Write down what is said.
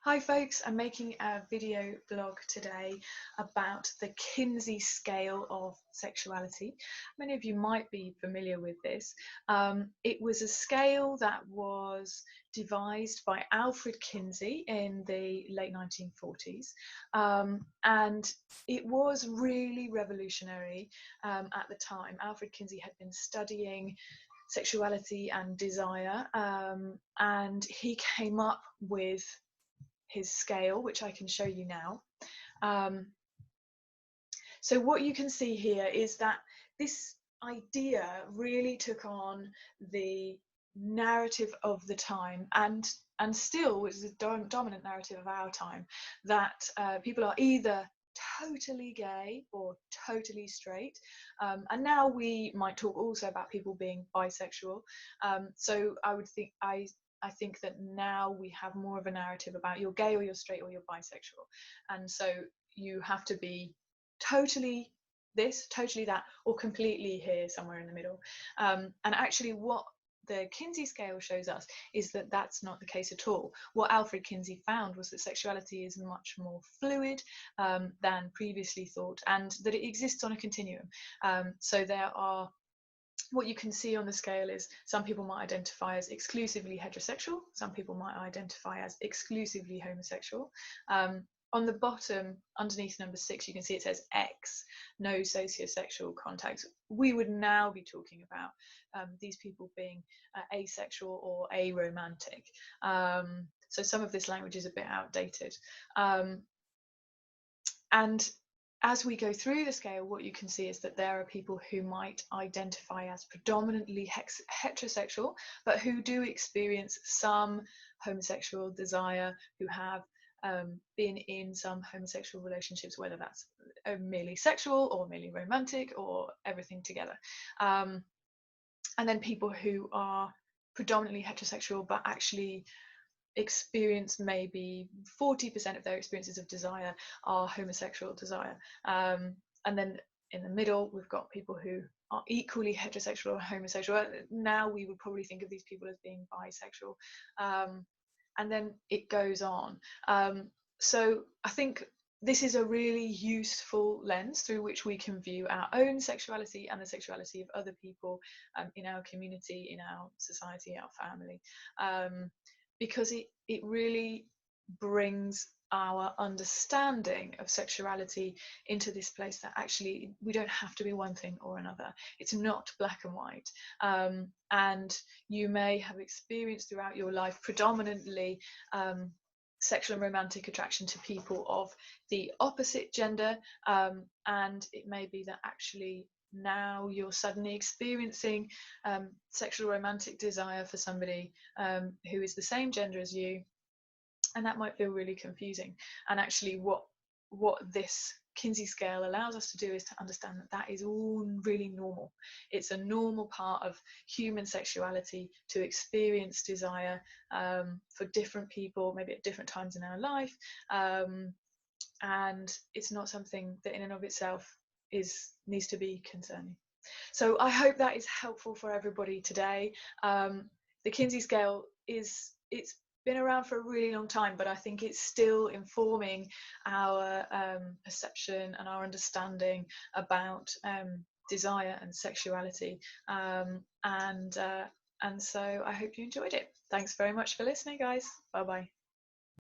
Hi folks, I'm making a video blog today about the Kinsey scale of sexuality. Many of you might be familiar with this. It was a scale that was devised by Alfred Kinsey in the late 1940s, and it was really revolutionary at the time. Alfred Kinsey had been studying sexuality and desire, and he came up with his scale, which I can show you now. So what you can see here is that this idea really took on the narrative of the time, and still is the dominant narrative of our time, that people are either totally gay or totally straight, and now we might talk also about people being bisexual. So I think that now we have more of a narrative about you're gay or you're straight or you're bisexual, and so you have to be totally this, totally that, or completely here, somewhere in the middle. And actually what the Kinsey scale shows us is that that's not the case at all. What Alfred Kinsey found was that sexuality is much more fluid than previously thought, and that it exists on a continuum. So there are, what you can see on the scale is some people might identify as exclusively heterosexual, some people might identify as exclusively homosexual. On the bottom, underneath number 6, you can see it says X, no sociosexual contacts. We would now be talking about these people being asexual or aromantic. So some of this language is a bit outdated. And as we go through the scale, what you can see is that there are people who might identify as predominantly heterosexual, but who do experience some homosexual desire, who have been in some homosexual relationships, whether that's merely sexual or merely romantic or everything together. And then people who are predominantly heterosexual but actually experience maybe 40% of their experiences of desire are homosexual desire. And then in the middle, we've got people who are equally heterosexual or homosexual. Now we would probably think of these people as being bisexual. And then it goes on. So I think this is a really useful lens through which we can view our own sexuality and the sexuality of other people in our community, in our society, our family. Because it really brings our understanding of sexuality into this place that actually we don't have to be one thing or another. It's not black and white. And you may have experienced throughout your life predominantly sexual and romantic attraction to people of the opposite gender, and it may be that actually now you're suddenly experiencing sexual romantic desire for somebody who is the same gender as you, and that might feel really confusing. And actually what this Kinsey scale allows us to do is to understand that that is all really normal. It's a normal part of human sexuality to experience desire for different people, maybe at different times in our life, and it's not something that in and of itself needs to be concerning. So I hope that is helpful for everybody today. The Kinsey scale it's been around for a really long time, but I think it's still informing our perception and our understanding about desire and sexuality. And so I hope you enjoyed it. Thanks very much for listening, guys. Bye bye.